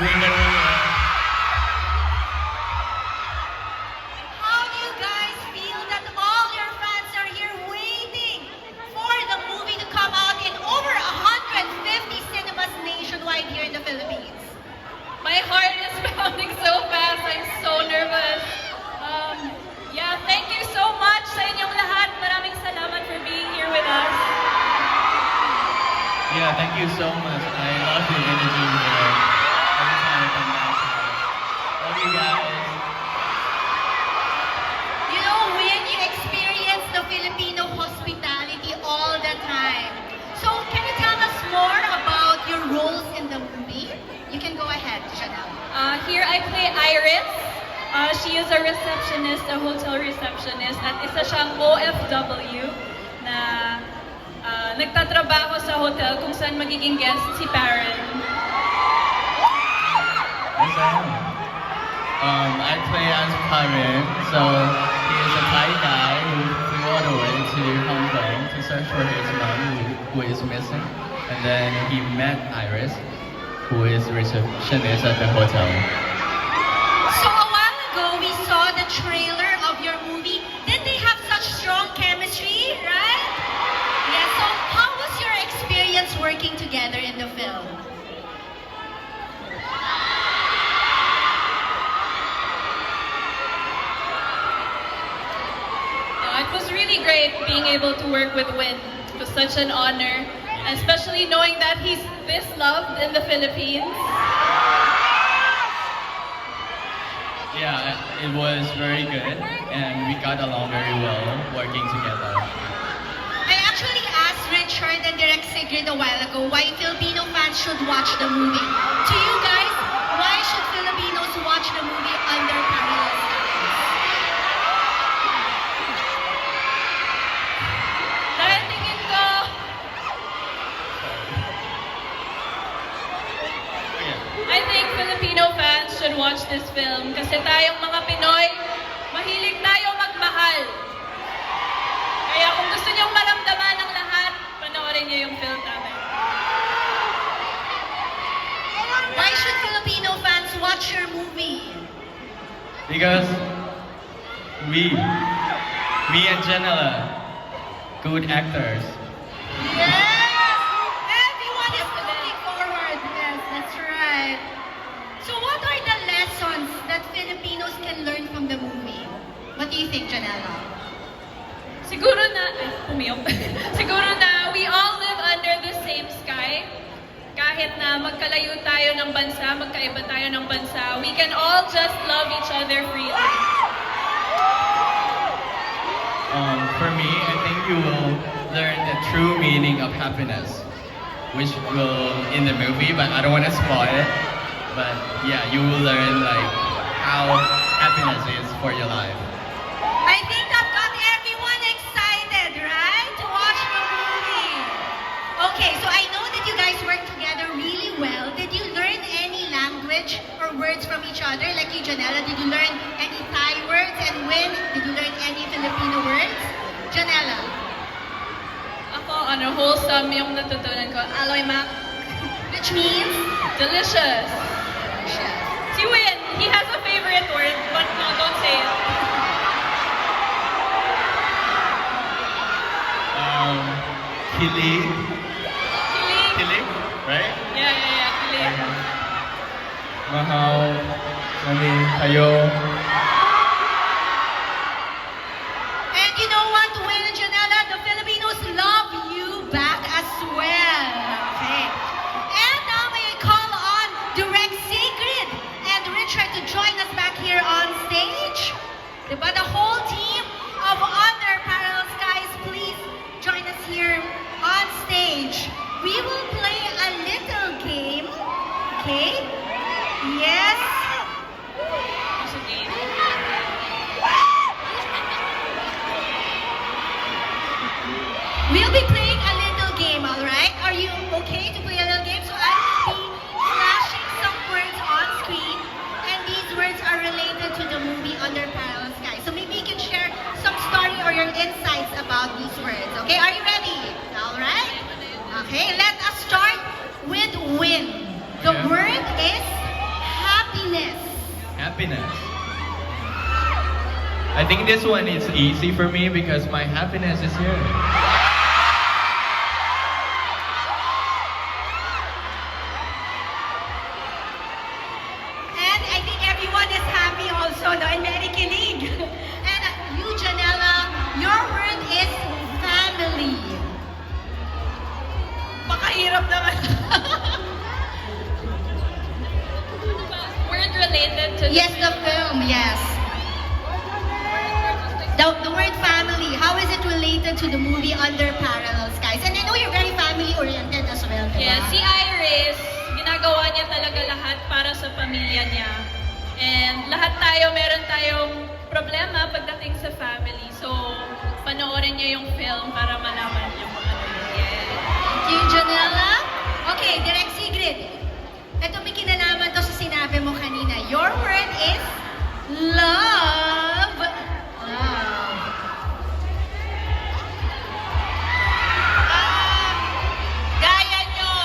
Tuwing ganun eh. How do you guys feel that all your fans are here waiting for the movie to come out in over 150 cinemas nationwide here in the Philippines? My heart is pounding so fast. I'm so nervous. Yeah, thank you so much sa inyong lahat. Maraming salamat for being here with us. Yeah, thank you so much. I love the energy here. Every time I come back here. Love you guys. You know, when you experience the Filipino hospitality all the time. So, can you tell us more about your roles in the movie? You can go ahead, Chanel. Here I play Iris. She is a receptionist, a hotel receptionist, at isa siyang OFW na nagtatrabaho sa hotel kung saan magiging guest si Perrin. Yes, I am. I play as Karen, so he is a Thai guy who flew all the way to Hong Kong to search for his mom who is missing. And then he met Iris, who is a receptionist at the hotel. So a while ago, we saw the trailer of your movie. Did they have such strong chemistry, right? Yeah, so how was your experience working together in the film? It was really great being able to work with Win. It was such an honor, especially knowing that he's this loved in the Philippines. Yeah, it was very good, and we got along very well working together. I actually asked Richard and Direk Sigrid a while ago why Filipino fans should watch the movie. To you guys, why should Filipinos watch the movie Under Parallel Skies? Dahil tingin ko, I think Filipino fans should watch this film kasi tayong mga Pinoy, mahilig tayo magmahal. Kaya kung gusto niyong maramdaman ng lahat, panoorin niyo yung film namin. Why should Filipino fans watch your movie? Because we and Janela, good actors. Yes! Everyone is looking forward. Yes, that's right. So what are the lessons that Filipinos can learn from the movie? What do you think, Janela? Siguro na, pumiyok. Siguro na we all live under the same sky. Kahit na magkalayo tayo ng bansa, magkaiba tayo ng bansa, we can all just love each other freely. For me, I think you will learn the true meaning of happiness, which will in the movie, but I don't want to spoil it. But yeah, you will learn like how happiness is for your life. I think that got everyone excited, right? To watch the movie. Okay, so I know that you guys work together really well. Did you learn any language or words from each other? Like you, Janela, did you learn any Thai words? And Win, did you learn any Filipino words? Janela. Ako, wholesome yung natutunan ko. Aloy mak. Which means? Delicious. Si Win, he has a favorite word, but no, don't say it. Kilig, Kilig. kilig, right? Yeah, kilig. Mahal, kami, kayo. And you know what, Win and Janela, the Filipinos love you back as well. Okay. And now may I call on Direk Sigrid and Richard to join us back here on stage. Diba? The whole team of Under Parallel Skies, please join us here on stage. We will play a little game. Okay? Yes. It's a game. We'll be playing a little game, alright? Are you okay to play a little game? So I will be flashing some words on screen, and these words are related to the movie Under Parallel Skies. So maybe you can share some story or your insights about these words. Okay, are you ready? Alright? Okay, let us start with win. The Okay. word is happiness. I think this one is easy for me because my happiness is here. And I think everyone is happy also, no? And very kilig. And you, Janela, your word is family. Pakahirap naman. Word related to Yes, the film, yes. The word family, how is it related to the movie Under Parallel Skies? And I know you're very family-oriented as well, diba? Yeah, si Iris, ginagawa niya talaga lahat para sa pamilya niya. And lahat tayo, meron tayong problema pagdating sa family. So, panoorin niyo yung film para malaman niyo kung ano yan. Thank you, Janela. Okay, Direk Sigrid. Ito may kinalaman to sa sinabi mo kanina. Your word is love. Love. Gaya nyo,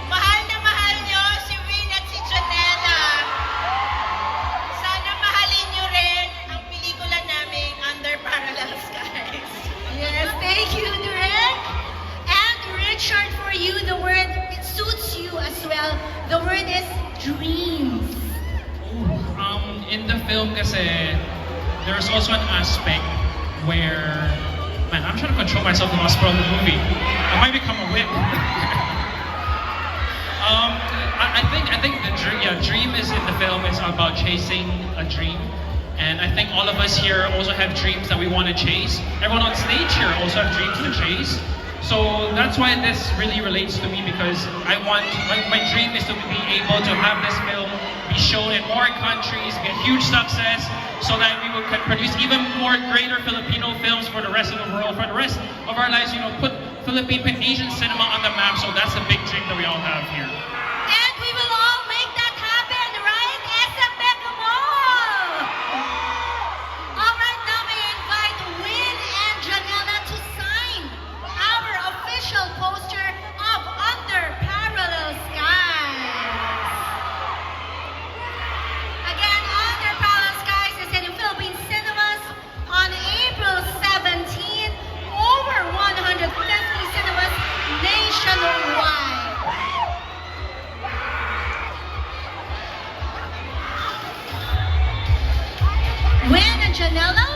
mahal na mahal nyo si Win at si Janela. Sana mahalin nyo rin ang pelikula naming Under Parallel Skies. Yes, thank you, Direk. And Richard, for you, the word, it suits you as well. The word is dreams. In the film kasi, there's also an aspect where, man, I'm trying to control myself to not spoil the movie. I might become a whip. I think the dream is in the film is about chasing a dream. And I think all of us here also have dreams that we want to chase. Everyone on stage here also have dreams to chase. So that's why this really relates to me because my dream is to be able to have this film be shown in more countries, get huge success, so that we can produce even more greater Filipino films for the rest of the world, for the rest of our lives, put Asian cinema on the map. So that's a big dream that we all have here. And we will all make that happen, right? SM Mega Mall! Alright, now may I invite Win and Janela to sign our official poster of Under Parallel Skies. Again, Under Parallel Skies is in Philippine cinemas on April 17. Over 150 cinemas nationwide. Win and Janela,